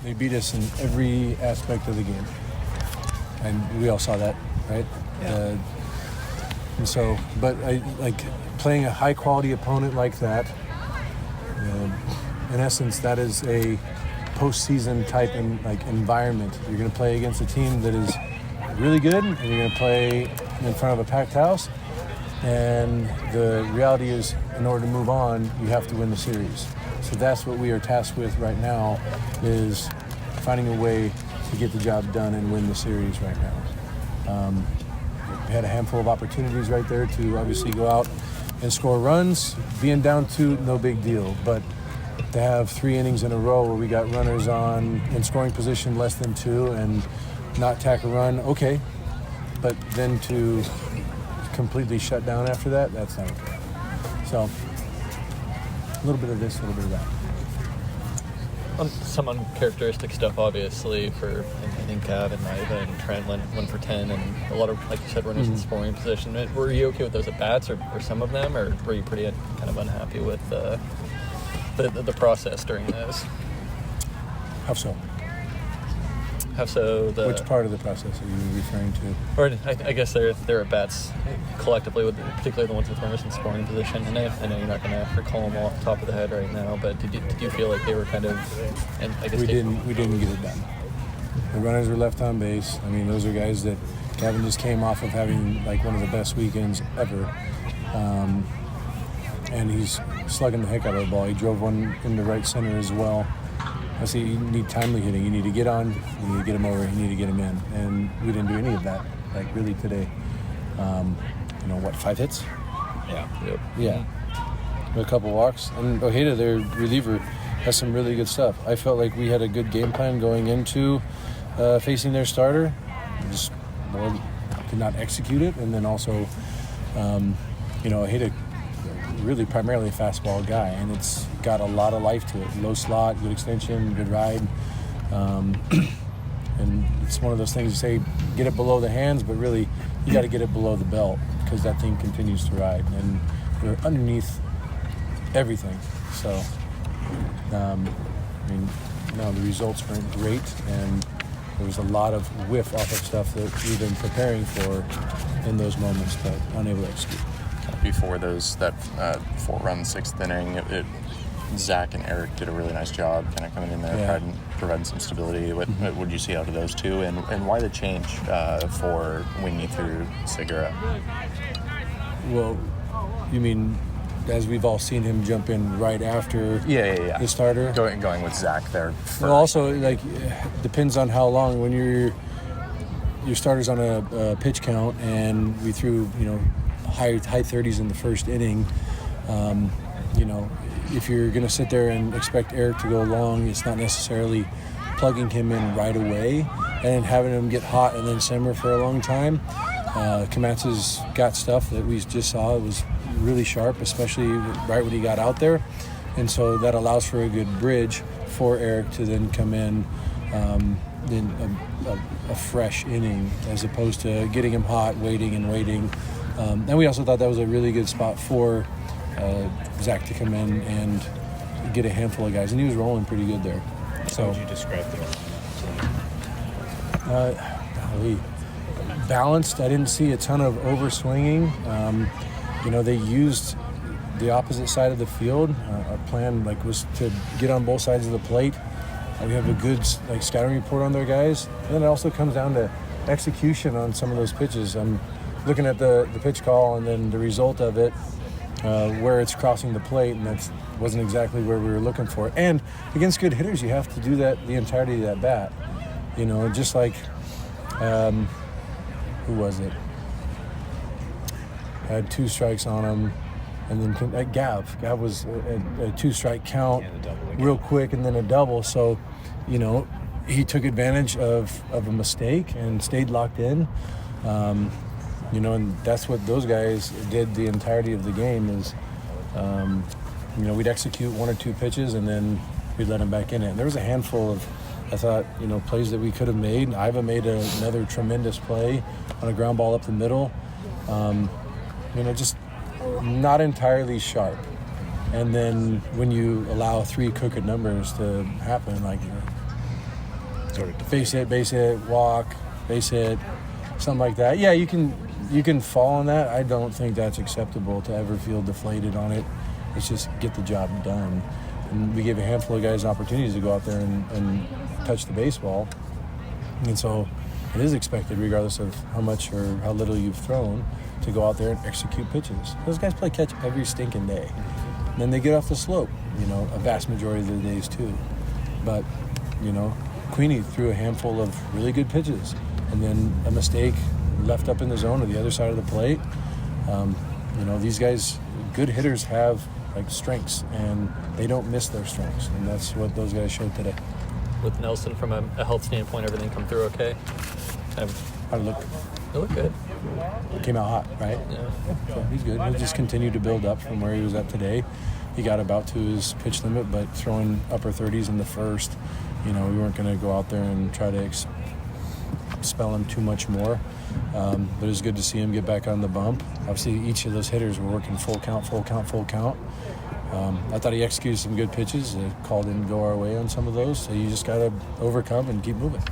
They beat us in every aspect of the game. And we all saw that, right? Yeah. And so, but I like playing a high-quality opponent like that. In essence, that is a postseason type environment. You're going to play against a team that is really good, and you're going to play in front of a packed house. And the reality is, in order to move on, you have to win the series. So that's what we are tasked with right now, is finding a way to get the job done and win the series right now. We had a handful of opportunities right there to obviously go out and score runs. Being down 2, no big deal. But to have 3 innings in a row where we got runners on in scoring position less than 2 and not tack a run, okay. But then to completely shut down after that, that's not okay. So a little bit of this, a little bit of that. Some uncharacteristic stuff, obviously, for I think Cav and Iva and Trent went for 10, and a lot of, like you said, runners in scoring position. Were you okay with those at bats, or some of them, or were you pretty kind of unhappy with the process during those? How so? How so? Which part of the process are you referring to? Or I guess they're at bats collectively, particularly the ones with runners in scoring position. And I know you're not going to recall them all off the top of the head right now, but did you feel like they were kind of? And I guess we didn't get it done. The runners were left on base. I mean, those are guys that Gavin just came off of having like one of the best weekends ever, and he's slugging the heck out of the ball. He drove one into right center as well. I see you need timely hitting. You need to get on, you need to get him over, you need to get him in. And we didn't do any of that, like really today. 5 hits? Yeah. Yep. Yeah. A couple walks. And Ojeda, their reliever, has some really good stuff. I felt like we had a good game plan going into facing their starter. Just more did not execute it. And then also, Ojeda, really primarily a fastball guy, and it's got a lot of life to it. Low slot, good extension, good ride. And it's one of those things you say, get it below the hands, but really you got to get it below the belt because that thing continues to ride. And they're underneath everything. So, the results weren't great, and there was a lot of whiff off of stuff that we've been preparing for in those moments, but unable to execute. Before that 4-run 6th inning, Zach and Eric did a really nice job kind of coming in there and providing some stability. What did you see out of those two, and why the change for Wingy through Segura? Well, you mean as we've all seen him jump in right after the starter? Going with Zach there first. Well, also, depends on how long. When your starter's on a pitch count and we threw, high 30s in the first inning, if you're going to sit there and expect Eric to go long, it's not necessarily plugging him in right away and then having him get hot and then simmer for a long time. Komatsu's got stuff that we just saw. It was really sharp, especially right when he got out there. And so that allows for a good bridge for Eric to then come in a fresh inning as opposed to getting him hot, waiting. And we also thought that was a really good spot for Zach to come in and get a handful of guys. And he was rolling pretty good there. So, how would you describe the lineup? Balanced. I didn't see a ton of overswinging. They used the opposite side of the field. Our plan was to get on both sides of the plate. We have a good scouting report on their guys. And then it also comes down to execution on some of those pitches. I'm looking at the pitch call and then the result of it, where it's crossing the plate, and that wasn't exactly where we were looking for. And against good hitters, you have to do that the entirety of that bat. Just like, who was it? Had 2 strikes on him, and then Gav. Gav was a 2-strike count real quick, and then a double. So, he took advantage of a mistake and stayed locked in. And that's what those guys did the entirety of the game is, we'd execute 1 or 2 pitches and then we'd let them back in it. And there was a handful of, I thought, plays that we could have made. Iva made another tremendous play on a ground ball up the middle. Just not entirely sharp. And then when you allow 3 crooked numbers to happen, sort of base hit, walk, base hit, something like that. Yeah, you can fall on that. I don't think that's acceptable to ever feel deflated on it. It's just get the job done. And we gave a handful of guys opportunities to go out there and touch the baseball. And so it is expected, regardless of how much or how little you've thrown, to go out there and execute pitches. Those guys play catch every stinking day. And then they get off the slope, a vast majority of the days too. But, Queenie threw a handful of really good pitches, and then a mistake left up in the zone or the other side of the plate. These guys, good hitters have strengths, and they don't miss their strengths, and that's what those guys showed today. With Nelson, from a health standpoint, everything come through okay? How'd it look? It looked good. It came out hot, right? Yeah. So he's good. He'll just continue to build up from where he was at today. He got about to his pitch limit, but throwing upper 30s in the first, we weren't going to go out there and try to expel him too much more. But it was good to see him get back on the bump. Obviously, each of those hitters were working full count. I thought he executed some good pitches. The call didn't go our way on some of those, so you just got to overcome and keep moving.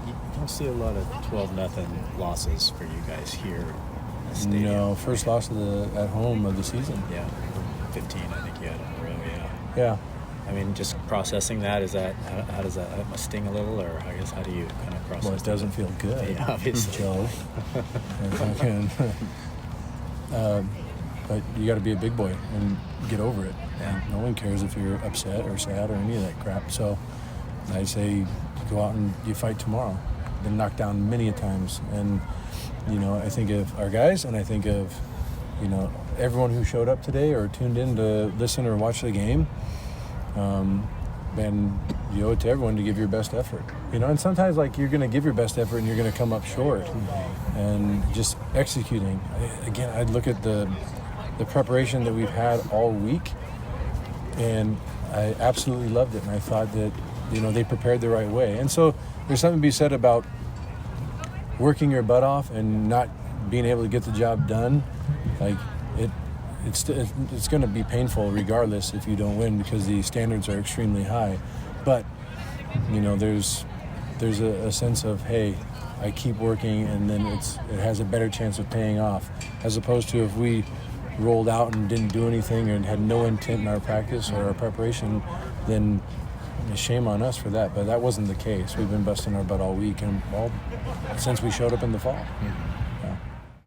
You don't see a lot of 12-0 losses for you guys here in the stadium. No, first loss at home of the season. Yeah, 15 I think you had in a row, Yeah. I mean, just processing that, how does that sting a little, or I guess how do you kind of process Well, it doesn't feel good, Yeah, obviously. Joe. But you got to be a big boy and get over it. Yeah. No one cares if you're upset or sad or any of that crap. So I say you go out and you fight tomorrow. Been knocked down many a times. And, I think of our guys, and I think of, everyone who showed up today or tuned in to listen or watch the game. And you owe it to everyone to give your best effort. And sometimes you're going to give your best effort and you're going to come up short. And just executing. Again, I'd look at the preparation that we've had all week, and I absolutely loved it. And I thought that, they prepared the right way. And so there's something to be said about working your butt off and not being able to get the job done. It's going to be painful regardless if you don't win, because the standards are extremely high. But, there's a sense of, hey, I keep working, and then it has a better chance of paying off, as opposed to if we rolled out and didn't do anything and had no intent in our practice or our preparation, then shame on us for that. But that wasn't the case. We've been busting our butt all week, and since we showed up in the fall.